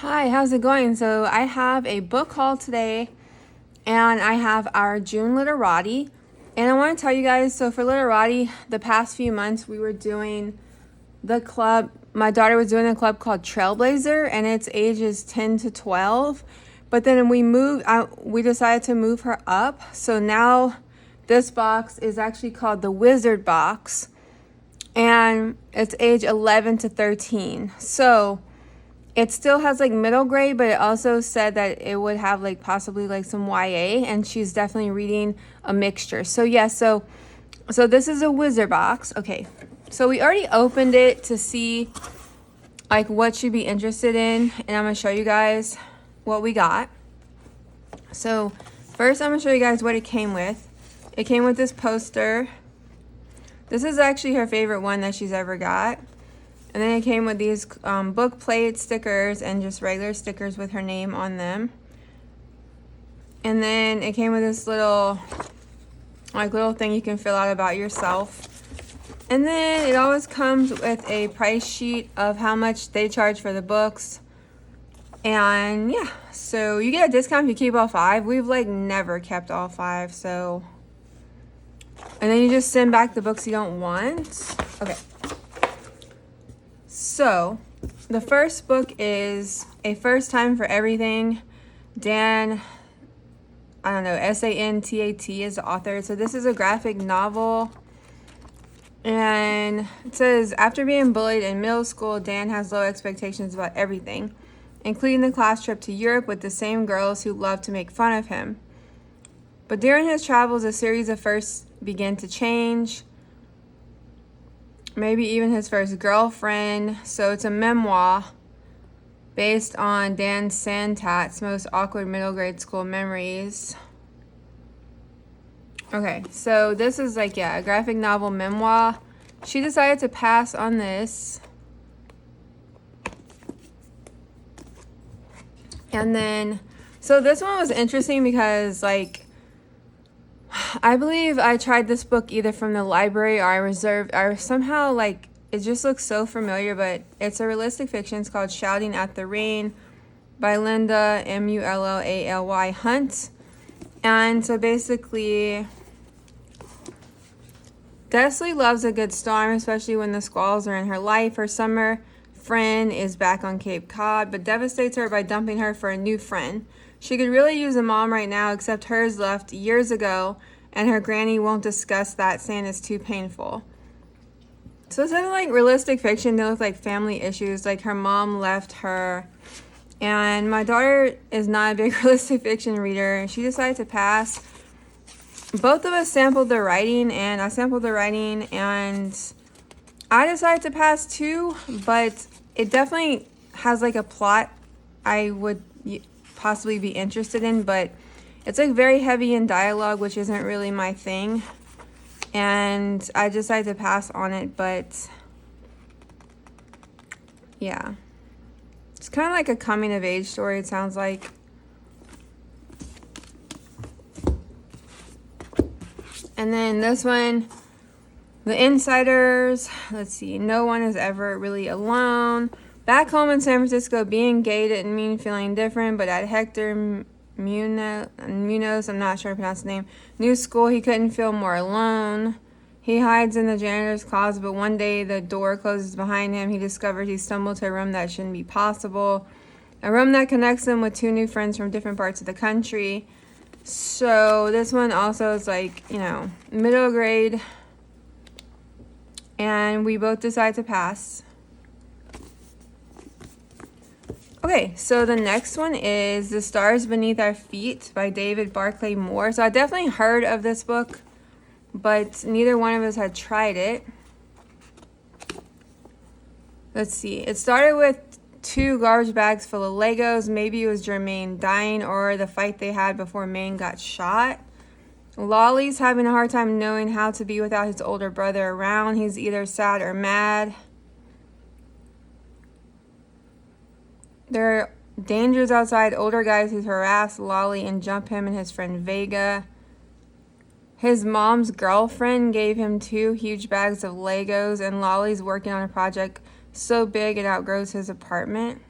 Hi, how's it going? So I have a book haul today and I have our June Literati. And I want to tell you guys, so for Literati, the past few months we were doing the club. My daughter was doing a club called Trailblazer and it's ages 10 to 12. But then we decided to move her up. So now this box is actually called the Wizard Box and it's age 11 to 13. So it still has like middle grade, but it also said that it would have like possibly like some YA, and she's definitely reading a mixture. So yeah, so this is a Wizard Box. Okay, so we already opened it to see like what she'd be interested in, and I'm gonna show you guys what we got. So first I'm gonna show you guys what it came with. It came with this poster. This is actually her favorite one that she's ever got. And then it came with these book plate stickers and just regular stickers with her name on them. And then it came with this little thing you can fill out about yourself. And then it always comes with a price sheet of how much they charge for the books. And yeah, so you get a discount if you keep all 5. We've like never kept all 5, so. And then you just send back the books you don't want. Okay. So, the first book is A First Time for Everything. Dan, Santat is the author. So this is a graphic novel. And it says, after being bullied in middle school, Dan has low expectations about everything, including the class trip to Europe with the same girls who love to make fun of him. But during his travels, a series of firsts begin to change. Maybe even his first girlfriend. So it's a memoir based on Dan Santat's most awkward middle grade school memories. Okay, so this is like, yeah, a graphic novel memoir. She decided to pass on this. And then, so this one was interesting because like, I believe I tried this book either from the library or I reserved, or somehow like it just looks so familiar, but it's a realistic fiction. It's called Shouting at the Rain by Linda Mullally Hunt. And so basically, Desley loves a good storm, especially when the squalls are in her life. Her summer friend is back on Cape Cod, but devastates her by dumping her for a new friend. She could really use a mom right now, except hers left years ago, and her granny won't discuss that, saying it's too painful. So it's like realistic fiction dealing with like family issues, like her mom left her. And my daughter is not a big realistic fiction reader. She decided to pass. Both of us sampled the writing, and I sampled the writing, and I decided to pass too, but it definitely has like a plot I would possibly be interested in, but it's like very heavy in dialogue, which isn't really my thing, and I decided to pass on it. But yeah, it's kind of like a coming of age story, it sounds like. And then this one, The Insiders. Let's see. No one is ever really alone. Back home in San Francisco, being gay didn't mean feeling different, but at Hector Munoz, I'm not sure how to pronounce the name, new school, he couldn't feel more alone. He hides in the janitor's closet, but one day the door closes behind him. He discovers he stumbled to a room that shouldn't be possible, a room that connects him with 2 new friends from different parts of the country. So this one also is like, middle grade, and we both decide to pass. Okay, so the next one is The Stars Beneath Our Feet by David Barclay Moore. So I definitely heard of this book, but neither one of us had tried it. Let's see. It started with 2 garbage bags full of Legos. Maybe it was Jermaine dying or the fight they had before Maine got shot. Lolly's having a hard time knowing how to be without his older brother around. He's either sad or mad. There are dangers outside. Older guys who harass Lolly and jump him and his friend Vega. His mom's girlfriend gave him 2 huge bags of Legos, and Lolly's working on a project so big it outgrows his apartment.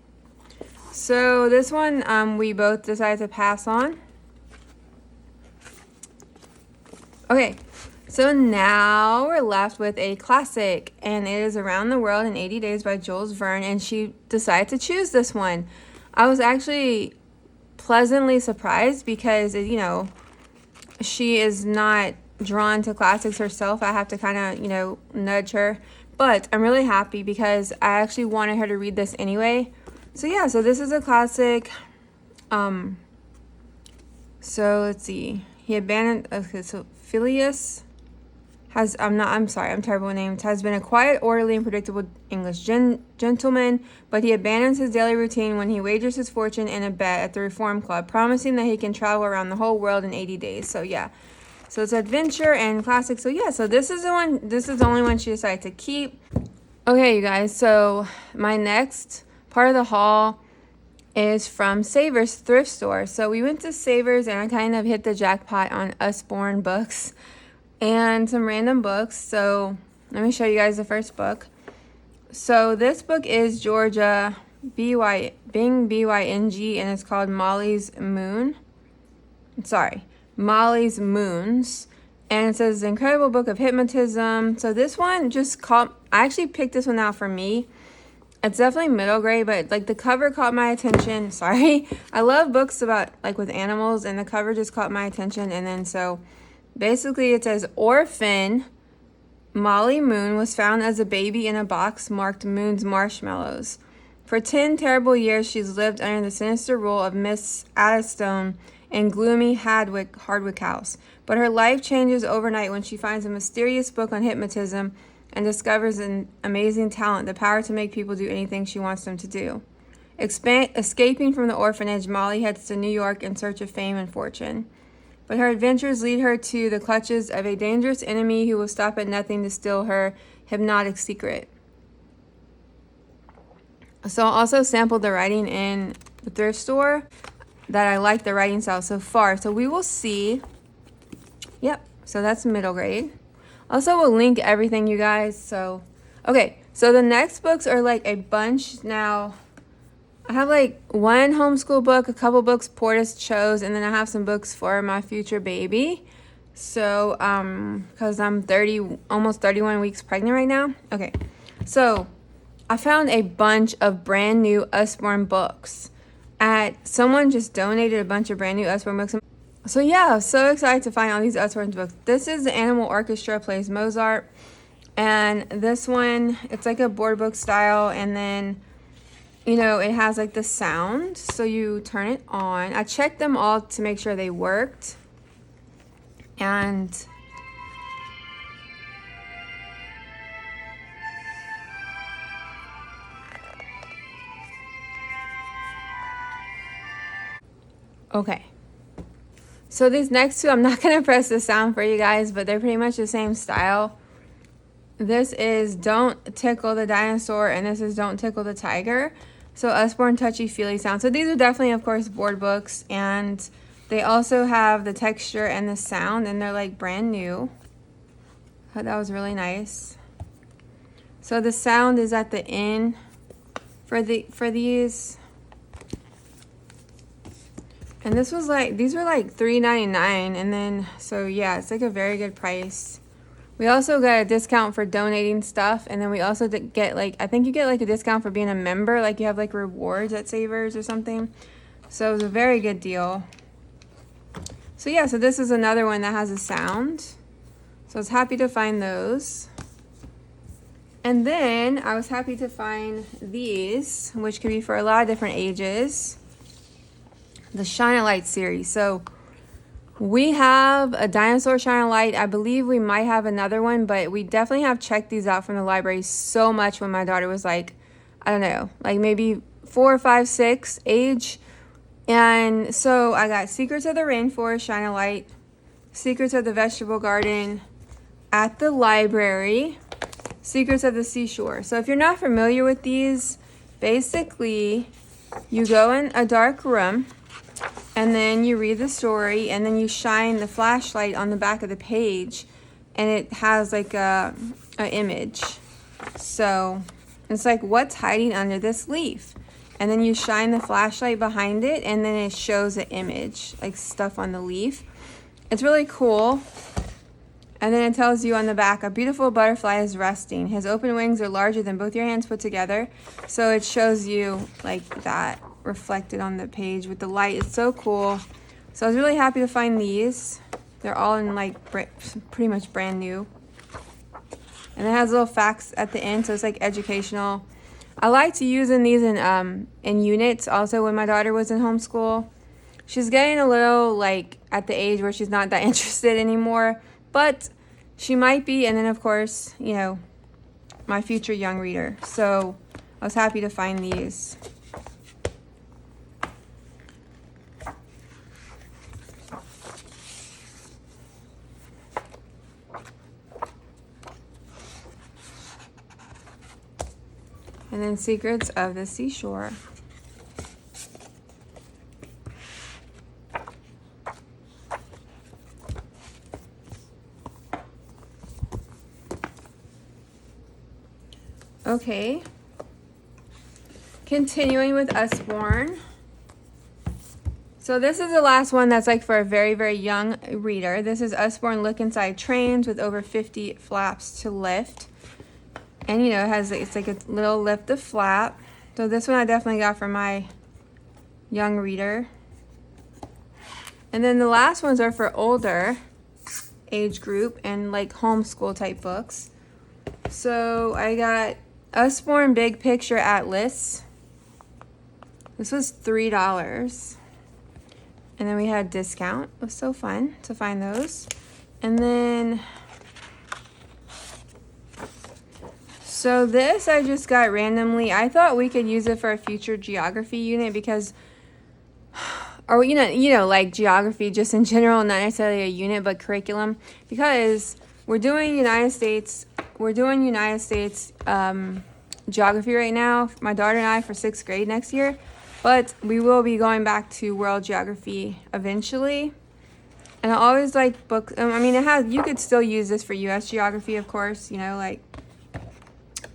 So this one we both decided to pass on. Okay, so now we're left with a classic, and it is Around the World in 80 Days by Jules Verne, and she decided to choose this one. I was actually pleasantly surprised because, you know, she is not drawn to classics herself. I have to kind of, you know, nudge her. But I'm really happy because I actually wanted her to read this anyway. So yeah, so this is a classic. So let's see. He abandoned, okay, so Phileas has, I'm sorry, I'm terrible with names, has been a quiet, orderly, and predictable English gentleman, but he abandons his daily routine when he wagers his fortune in a bet at the Reform Club, promising that he can travel around the whole world in 80 days. So yeah, so it's adventure and classic. So yeah, so this is the only one she decided to keep. Okay, you guys, so my next part of the haul is from Savers thrift store. So we went to Savers and I kind of hit the jackpot on Usborne books and some random books. So let me show you guys the first book. So this book is Georgia Byng, and it's called Molly's Moons. And it says the incredible book of hypnotism. So this one just caught, I actually picked this one out for me. It's definitely middle grade, but like the cover caught my attention. Sorry. I love books about like with animals, and the cover just caught my attention. And then so basically it says orphan Molly Moon was found as a baby in a box marked Moon's Marshmallows. For 10 terrible years, she's lived under the sinister rule of Miss Addistone in gloomy Hardwick House. But her life changes overnight when she finds a mysterious book on hypnotism and discovers an amazing talent, the power to make people do anything she wants them to do. Escaping from the orphanage, Molly heads to New York in search of fame and fortune. But her adventures lead her to the clutches of a dangerous enemy who will stop at nothing to steal her hypnotic secret. So I also sampled the writing in the thrift store that I like the writing style so far. So we will see. Yep, so that's middle grade. Also, we'll link everything, you guys. So, okay, so the next books are like a bunch now. I have like one homeschool book, a couple books Portis chose, and then I have some books for my future baby. So, because I'm almost 31 weeks pregnant right now. Okay, so I found a bunch of brand new Usborne books. Someone just donated a bunch of brand new Usborne books. So yeah, I'm so excited to find all these Usborne books. This is the Animal Orchestra Plays Mozart. And this one, it's like a board book style. And then, you know, it has like the sound. So you turn it on. I checked them all to make sure they worked. And okay. So these next two, I'm not going to press the sound for you guys, but they're pretty much the same style. This is Don't Tickle the Dinosaur, and this is Don't Tickle the Tiger. So Usborne touchy-feely sound. So these are definitely, of course, board books, and they also have the texture and the sound, and they're like brand new. I thought that was really nice. So the sound is at the end for these. And this was like, these were like $3.99, and then, so yeah, it's like a very good price. We also got a discount for donating stuff, and then we also did get like, I think you get like a discount for being a member, like you have like rewards at Savers or something. So it was a very good deal. So yeah, so this is another one that has a sound. So I was happy to find those. And then I was happy to find these, which could be for a lot of different ages. The Shine a Light series. So we have a dinosaur Shine a Light. I believe we might have another one, but we definitely have checked these out from the library so much when my daughter was like, I don't know, like maybe 4, 5, 6 age. And so I got Secrets of the Rainforest Shine a Light, Secrets of the Vegetable Garden, At the Library, Secrets of the Seashore. So if you're not familiar with these, basically you go in a dark room, and then you read the story, and then you shine the flashlight on the back of the page, and it has like a image. So it's like, what's hiding under this leaf? and then you shine the flashlight behind it, and then it shows an image, like stuff on the leaf. It's really cool. And then it tells you on the back, a beautiful butterfly is resting. His open wings are larger than both your hands put together. So it shows you like that reflected on the page with the light. It's so cool. So I was really happy to find these. They're all in like pretty much brand new. And it has little facts at the end, so it's like educational. I liked using these in units also when my daughter was in homeschool. She's getting a little like at the age where she's not that interested anymore. But she might be, and then of course, you know, my future young reader. So I was happy to find these. And then Secrets of the Seashore. Okay, continuing with Usborne. So this is the last one that's like for a very, very young reader. This is Usborne Look Inside Trains with over 50 flaps to lift. And you know, it's like a little lift the flap. So this one I definitely got for my young reader. And then the last ones are for older age group and like homeschool type books. So I got Usborne Big Picture Atlas. This was $3. And then we had discount. It was so fun to find those. And then, so this I just got randomly. I thought we could use it for a future geography unit because, or you know, like geography just in general, not necessarily a unit, but curriculum. Because we're doing United States geography right now, my daughter and I, for 6th grade next year. But we will be going back to world geography eventually. And I always like books. I mean, you could still use this for U.S. geography, of course, you know, like.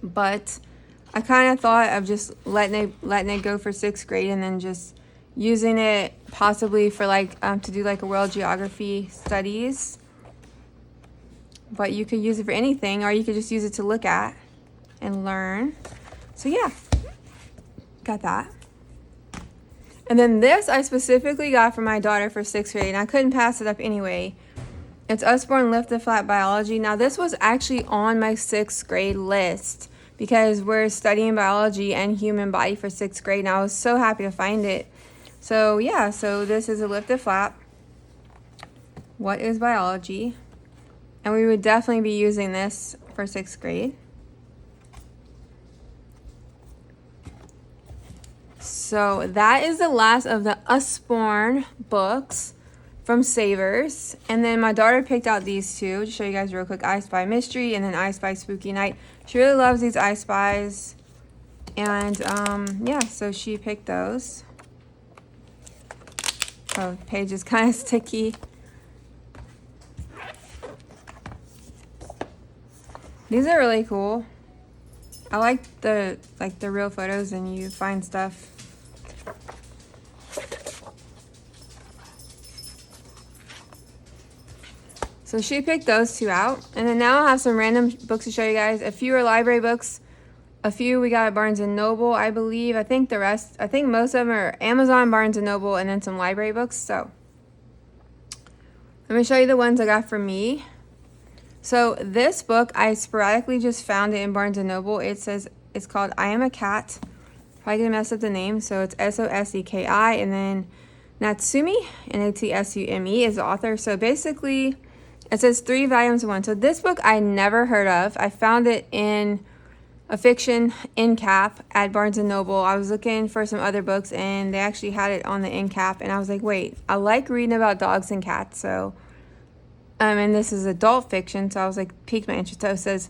But I kind of thought of just letting it go for 6th grade and then just using it possibly for like to do like a world geography studies. But you could use it for anything, or you could just use it to look at and learn. So yeah, got that. And then this I specifically got for my daughter for 6th grade, and I couldn't pass it up anyway. It's Usborne Lift the Flat Biology. Now this was actually on my 6th grade list because we're studying biology and human body for 6th grade, and I was so happy to find it. So yeah, so this is a Lift the Flap. What is biology? And we would definitely be using this for 6th grade. So that is the last of the Usborne books from Savers. And then my daughter picked out these two to show you guys real quick. I Spy Mystery and then I Spy Spooky Night. She really loves these I Spies. And yeah, so she picked those. Oh, the page is kind of sticky. These are really cool. I like the real photos and you find stuff. So she picked those two out. And then now I have some random books to show you guys. A few are library books. A few we got at Barnes & Noble, I believe. I think most of them are Amazon, Barnes & Noble, and then some library books. So let me show you the ones I got for me. So this book, I sporadically just found it in Barnes & Noble. It's called I Am a Cat. Probably gonna mess up the name. So it's Soseki, and then Natsume, Natsume is the author. So basically, it says 3 volumes in 1. So this book I never heard of. I found it in a fiction end cap at Barnes & Noble. I was looking for some other books, and they actually had it on the end cap. And I was like, wait, I like reading about dogs and cats. So and this is adult fiction, so I was like, piqued my interest. So it says,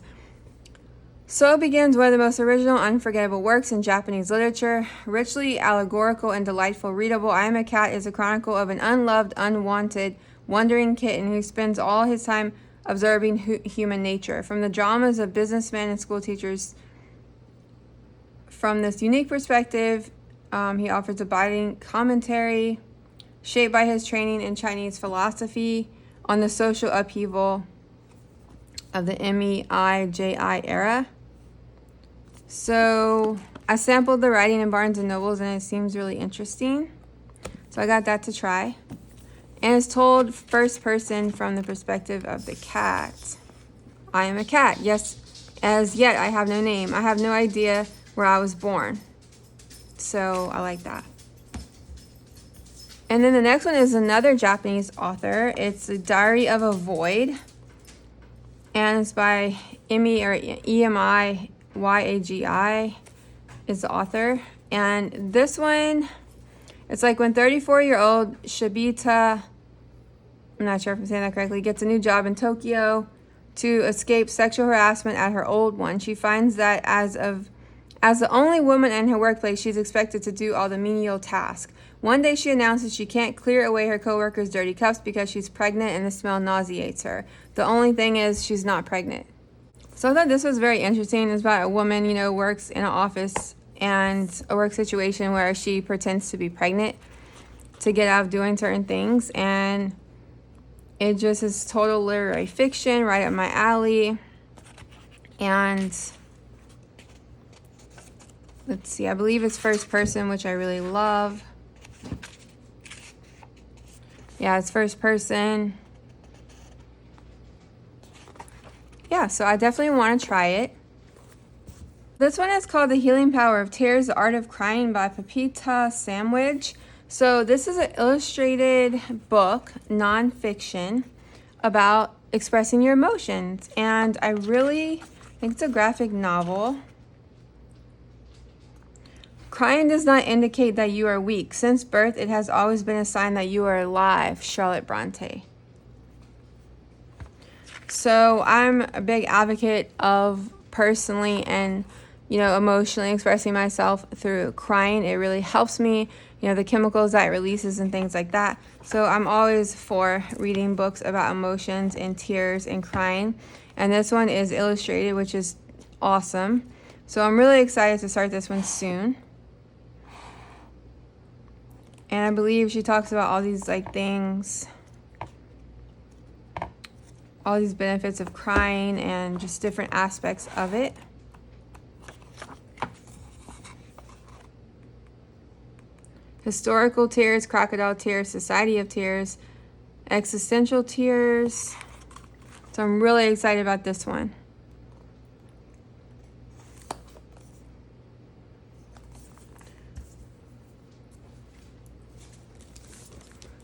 so begins one of the most original, unforgettable works in Japanese literature. Richly allegorical and delightful readable, I Am a Cat is a chronicle of an unloved, unwanted, wandering kitten who spends all his time observing human nature. From the dramas of businessmen and school teachers, from this unique perspective He offers a biting commentary shaped by his training in Chinese philosophy on the social upheaval of the Meiji era. So I sampled the writing in Barnes & Nobles and it seems really interesting. So I got that to try. And it's told first person from the perspective of the cat. I am a cat. Yes, as yet I have no name. I have no idea where I was born. So I like that. And then the next one is another Japanese author. It's The Diary of a Void. And it's by Emi Yagi is the author. And this one, it's like when 34-year-old Shibita, I'm not sure if I'm saying that correctly, gets a new job in Tokyo to escape sexual harassment at her old one. She finds that as the only woman in her workplace, she's expected to do all the menial tasks. One day she announces she can't clear away her coworkers' dirty cups because she's pregnant and the smell nauseates her. The only thing is she's not pregnant. So I thought this was very interesting. It's about a woman, works in an office and a work situation where she pretends to be pregnant to get out of doing certain things. And it just is total literary fiction, right up my alley. And let's see, I believe it's first person, which I really love. Yeah, it's first person. Yeah, so I definitely want to try it. This one is called The Healing Power of Tears, The Art of Crying by Pepita Sandwich. So this is an illustrated book, nonfiction, about expressing your emotions. And I really think it's a graphic novel. Crying does not indicate that you are weak. Since birth, it has always been a sign that you are alive. Charlotte Bronte. So I'm a big advocate of personally and, emotionally expressing myself through crying. It really helps me, the chemicals that it releases and things like that. So I'm always for reading books about emotions and tears and crying. And this one is illustrated, which is awesome. So I'm really excited to start this one soon. And I believe she talks about all these things, all these benefits of crying and just different aspects of it. Historical tears, crocodile tears, society of tears, existential tears. So I'm really excited about this one.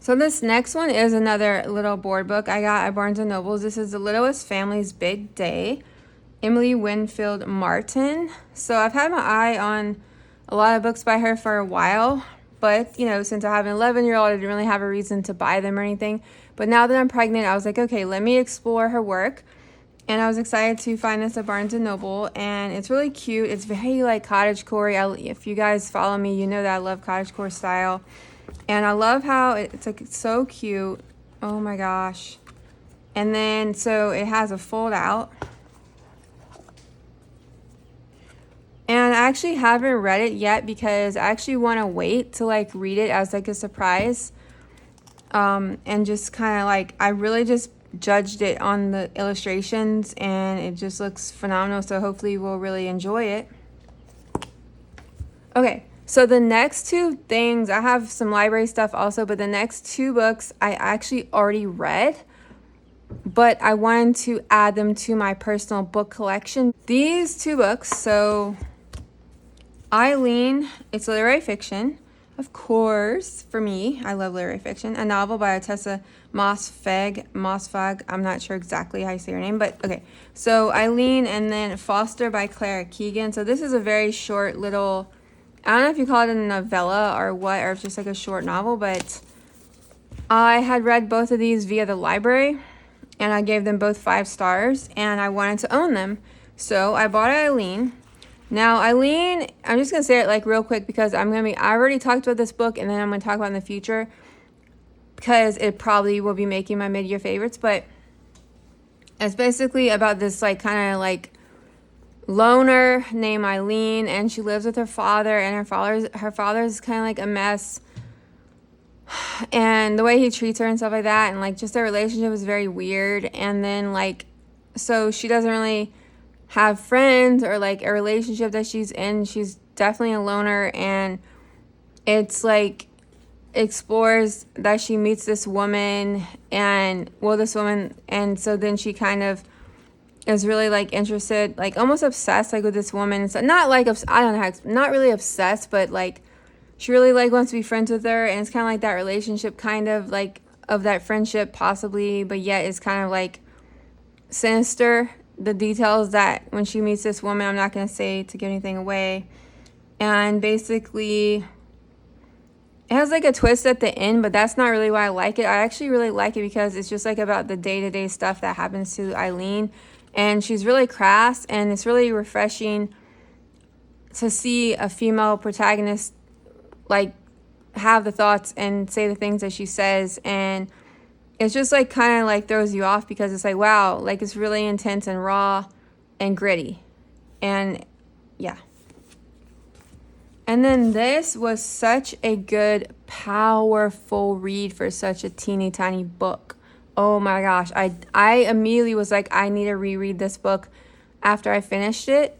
So this next one is another little board book I got at Barnes & Nobles. This is The Littlest Family's Big Day, Emily Winfield Martin. So I've had my eye on a lot of books by her for a while, but, since I have an 11-year-old, I didn't really have a reason to buy them or anything. But now that I'm pregnant, I was like, okay, let me explore her work. And I was excited to find this at Barnes & Noble, and it's really cute. It's very cottagecore. If you guys follow me, you know that I love cottagecore style. And I love how it's so cute. Oh my gosh. And then, so it has a fold out. And I actually haven't read it yet because I actually want to wait to read it as a surprise. And just kind of I really just judged it on the illustrations and it just looks phenomenal. So hopefully we'll really enjoy it. Okay. So the next two things, I have some library stuff also, but the next two books I actually already read, but I wanted to add them to my personal book collection. These two books, so Eileen, it's literary fiction, of course, for me. I love literary fiction. A novel by Tessa Mosfag. I'm not sure exactly how you say her name, but okay. So Eileen, and then Foster by Clara Keegan. So this is a very short little, I don't know if you call it a novella or what, or if it's just a short novel, but I had read both of these via the library and I gave them both 5 stars and I wanted to own them. So I bought Eileen. Now Eileen, I'm just going to say it real quick because I already talked about this book and then I'm going to talk about it in the future because it probably will be making my mid-year favorites, but it's basically about this loner named Eileen, and she lives with her father, and her father's kind of like a mess, and the way he treats her and stuff like that, and like just their relationship is very weird. And then like, so she doesn't really have friends or like a relationship that she's in. She's definitely a loner, and it's like explores that she meets this woman, and so then she kind of is really like interested, like almost obsessed, like with this woman. So not like I don't know how, not really obsessed, but like she really like wants to be friends with her, and it's kind of like that relationship, kind of like of that friendship possibly, but yet it's kind of like sinister. The details that when she meets this woman, I'm not going to say to give anything away. And basically it has like a twist at the end, but that's not really why I like it. I actually really like it because it's just like about the day-to-day stuff that happens to Eileen, and she's really crass, and it's really refreshing to see a female protagonist like have the thoughts and say the things that she says. And it's just like kind of like throws you off because it's like, wow, like it's really intense and raw and gritty. And yeah. And then this was such a good, powerful read for such a teeny tiny book. Oh my gosh. I immediately was like, I need to reread this book after I finished it.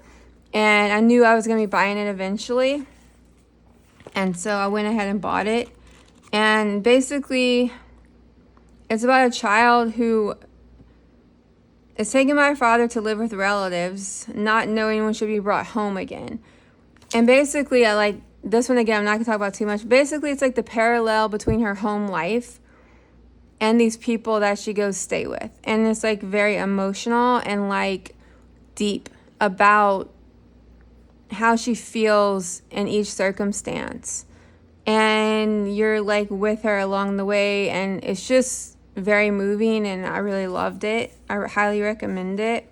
And I knew I was going to be buying it eventually. And so I went ahead and bought it. And basically, it's about a child who is taken by her father to live with relatives, not knowing when she'll be brought home again. And basically, I like this one again, I'm not going to talk about too much. Basically, it's like the parallel between her home life and these people that she goes stay with. And it's like very emotional and like deep about how she feels in each circumstance. And you're like with her along the way, and it's just very moving, and I really loved it. I highly recommend it.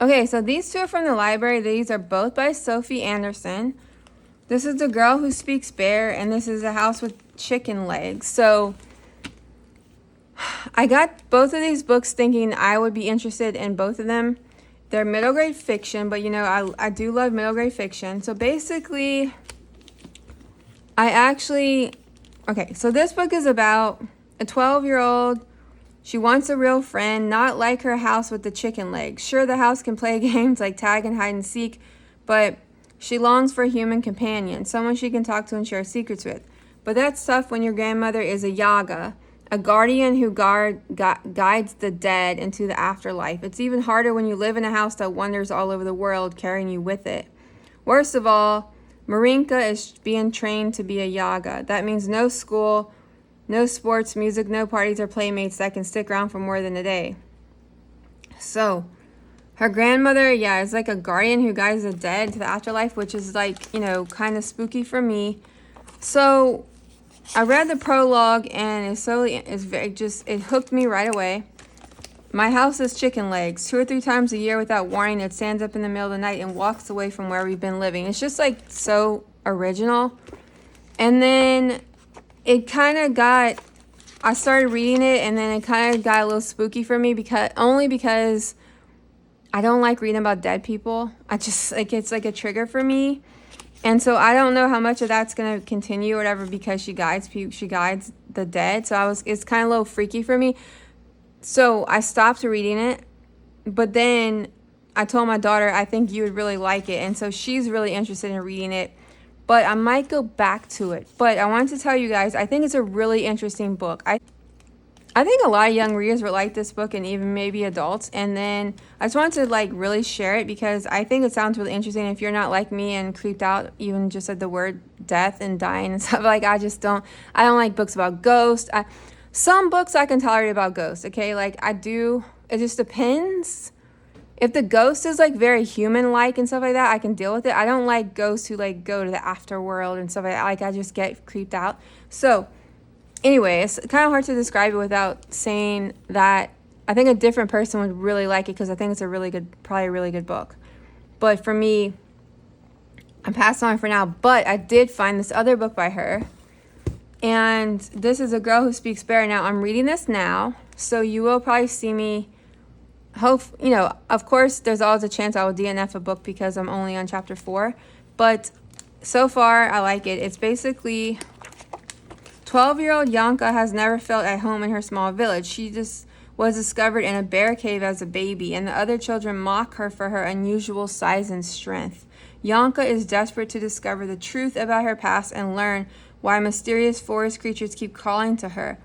Okay, so these two are from the library. These are both by Sophie Anderson. This is The Girl Who Speaks Bear, and this is A House with Chicken Legs. So I got both of these books thinking I would be interested in both of them. They're middle grade fiction, but you know, I do love middle grade fiction. So basically, okay, so this book is about a 12-year-old. She wants a real friend, not like her house with the chicken legs. Sure, the house can play games like tag and hide and seek, but she longs for a human companion, someone she can talk to and share secrets with. But that's tough when your grandmother is a yaga, a guardian who guides the dead into the afterlife. It's even harder when you live in a house that wanders all over the world, carrying you with it. Worst of all, Marinka is being trained to be a yaga. That means no school, no sports, music, no parties or playmates that can stick around for more than a day. So, her grandmother, is like a guardian who guides the dead to the afterlife, which is like, kind of spooky for me. So, I read the prologue, and it hooked me right away. My house is chicken legs. 2 or 3 times a year without warning, it stands up in the middle of the night and walks away from where we've been living. It's just like so original. And then I started reading it, and then it kind of got a little spooky for me because I don't like reading about dead people. It's like a trigger for me. And so I don't know how much of that's going to continue or whatever, because she guides the dead. So it's kind of a little freaky for me. So I stopped reading it, but then I told my daughter, I think you would really like it. And so she's really interested in reading it, but I might go back to it. But I wanted to tell you guys, I think it's a really interesting book. I think a lot of young readers would like this book, and even maybe adults. And then I just wanted to really share it because I think it sounds really interesting. If you're not like me and creeped out even just at the word death and dying and stuff, I don't like books about ghosts. Some books I can tolerate about ghosts, okay? It just depends. If the ghost is very human-like and stuff like that, I can deal with it. I don't like ghosts who go to the afterworld and stuff like that. I just get creeped out. So anyway, it's kind of hard to describe it without saying that I think a different person would really like it, because I think it's probably a really good book. But for me, I'm passing on for now. But I did find this other book by her, and this is A Girl Who Speaks Bear. Now, I'm reading this now, so you will probably see me of course, there's always a chance I will DNF a book because I'm only on chapter 4. But so far, I like it. It's basically 12-year-old Yanka has never felt at home in her small village. She just was discovered in a bear cave as a baby, and the other children mock her for her unusual size and strength. Yanka is desperate to discover the truth about her past and learn why mysterious forest creatures keep calling to her.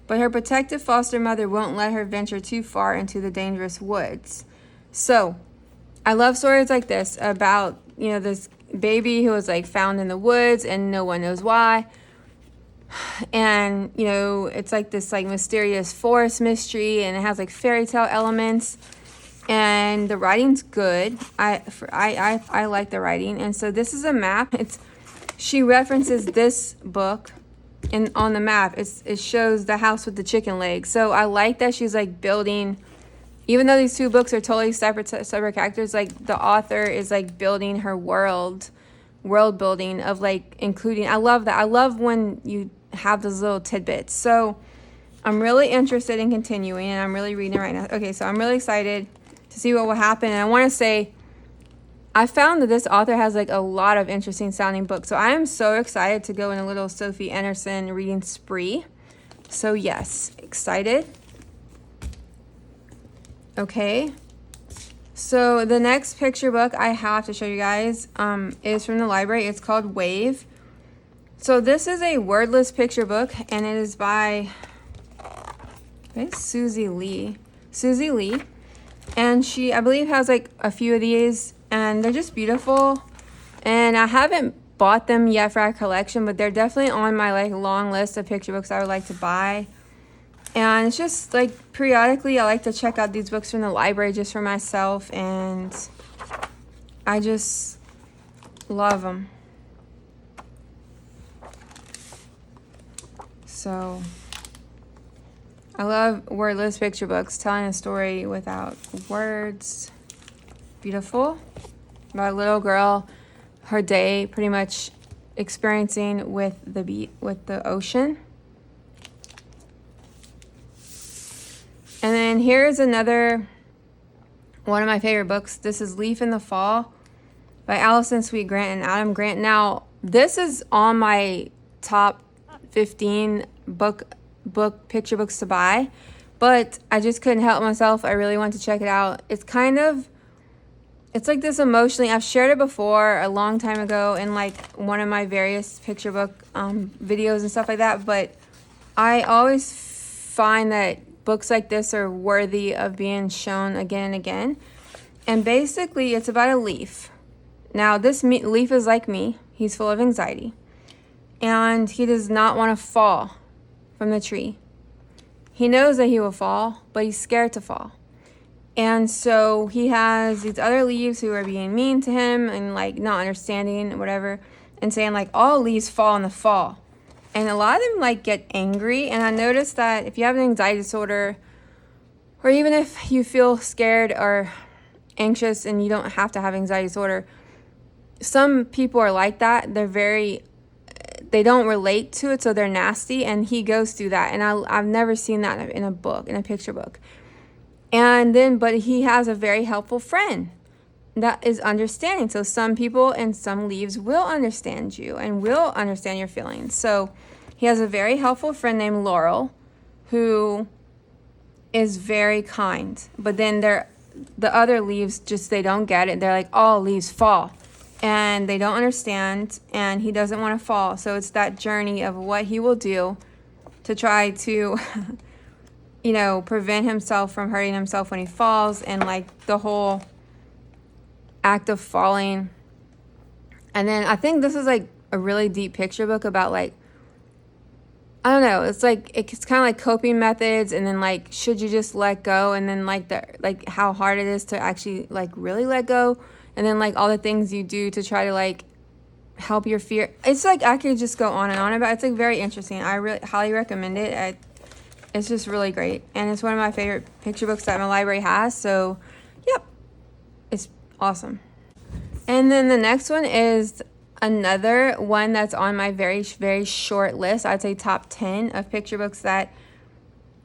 But her protective foster mother won't let her venture too far into the dangerous woods. So, I love stories like this about, this baby who was like found in the woods and no one knows why. And it's like this like mysterious forest mystery, and it has like fairy tale elements, and the writing's good. I like the writing. And so this is a map. She references this book, and on the map it shows the house with the chicken legs. So I like that she's like building, even though these two books are totally separate characters, like the author is like building her world building of like including. I love that. I love when you have those little tidbits. So I'm really interested in continuing, and I'm really reading it right now. Okay, so I'm really excited to see what will happen. And I want to say, I found that this author has like a lot of interesting sounding books. So I am so excited to go in a little Sophie Anderson reading spree. So yes, excited. Okay. So the next picture book I have to show you guys is from the library. It's called Wave. So this is a wordless picture book, and it is by Susie Lee. And she, I believe, has like a few of these, and they're just beautiful. And I haven't bought them yet for our collection, but they're definitely on my like long list of picture books I would like to buy. And it's just like periodically I like to check out these books from the library just for myself, and I just love them. So I love wordless picture books, telling a story without words. Beautiful. About a little girl, her day pretty much experiencing with the ocean. And then here's another one of my favorite books. This is Leaf in the Fall by Allison Sweet Grant and Adam Grant. Now, this is on my top 15 picture books to buy, but I just couldn't help myself. I really want to check it out. It's like this emotionally, I've shared it before a long time ago in like one of my various picture book videos and stuff like that, but I always find that books like this are worthy of being shown again and again. And basically it's about a leaf. Now this leaf is like me. He's full of anxiety, and he does not want to fall from the tree. He knows that he will fall, but he's scared to fall. And so he has these other leaves who are being mean to him and like not understanding whatever, and saying like all leaves fall in the fall. And a lot of them like get angry. And I noticed that if you have an anxiety disorder, or even if you feel scared or anxious and you don't have to have anxiety disorder, some people are like that. They don't relate to it, so they're nasty, and he goes through that. And I've never seen that in a book, in a picture book. But he has a very helpful friend that is understanding. So some people and some leaves will understand you and will understand your feelings. So he has a very helpful friend named Laurel who is very kind. But then the other leaves they don't get it. They're like, all leaves fall. And they don't understand, and he doesn't want to fall. So it's that journey of what he will do to try to prevent himself from hurting himself when he falls, and like the whole act of falling. And then I think this is like a really deep picture book about like, I don't know, it's like it's kind of like coping methods, and then like should you just let go, and then like how hard it is to actually like really let go, and then like all the things you do to try to like help your fear. It's like I could just go on and on about it. It's like very interesting. I really highly recommend it. It's just really great, and it's one of my favorite picture books that my library has. So yep, it's awesome. And then the next one is another one that's on my very, very short list. I'd say top 10 of picture books that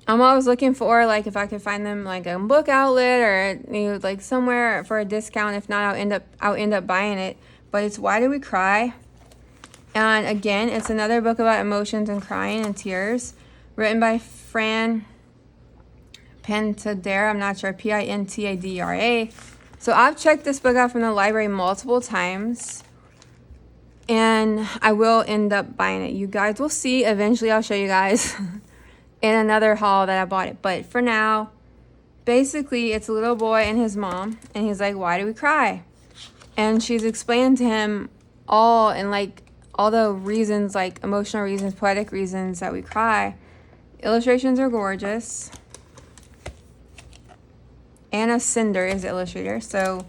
I'm always looking for, like, if I could find them like a book outlet or, you know, like somewhere for a discount. If not, I'll end up buying it. But it's Why Do We Cry? And again, it's another book about emotions and crying and tears, written by Fran Pentadera. I'm not sure, Pintadera. So I've checked this book out from the library multiple times, and I will end up buying it. You guys will see. Eventually, I'll show you guys in another haul that I bought it. But for now, basically, it's a little boy and his mom, and he's like, why do we cry? And she's explaining to him all the reasons, like emotional reasons, poetic reasons that we cry. Illustrations are gorgeous. Anna Cinder is the illustrator. So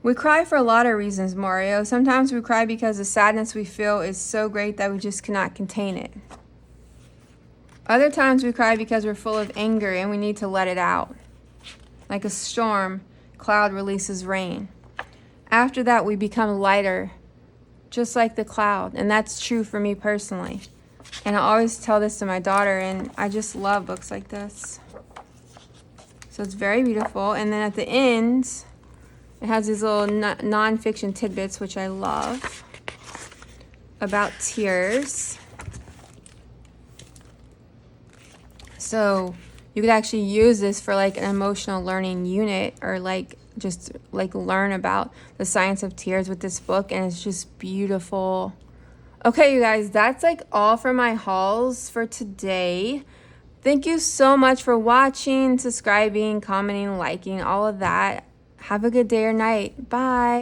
we cry for a lot of reasons, Mario. Sometimes we cry because the sadness we feel is so great that we just cannot contain it. Other times we cry because we're full of anger and we need to let it out. Like a storm, cloud releases rain. After that, we become lighter, just like the cloud. And that's true for me personally. And I always tell this to my daughter, and I just love books like this. So it's very beautiful. And then at the end, it has these little non-fiction tidbits, which I love, about tears. So you could actually use this for like an emotional learning unit, or like just like learn about the science of tears with this book, and it's just beautiful. Okay, you guys, that's like all for my hauls for today. Thank you so much for watching, subscribing, commenting, liking, all of that. Have a good day or night. Bye.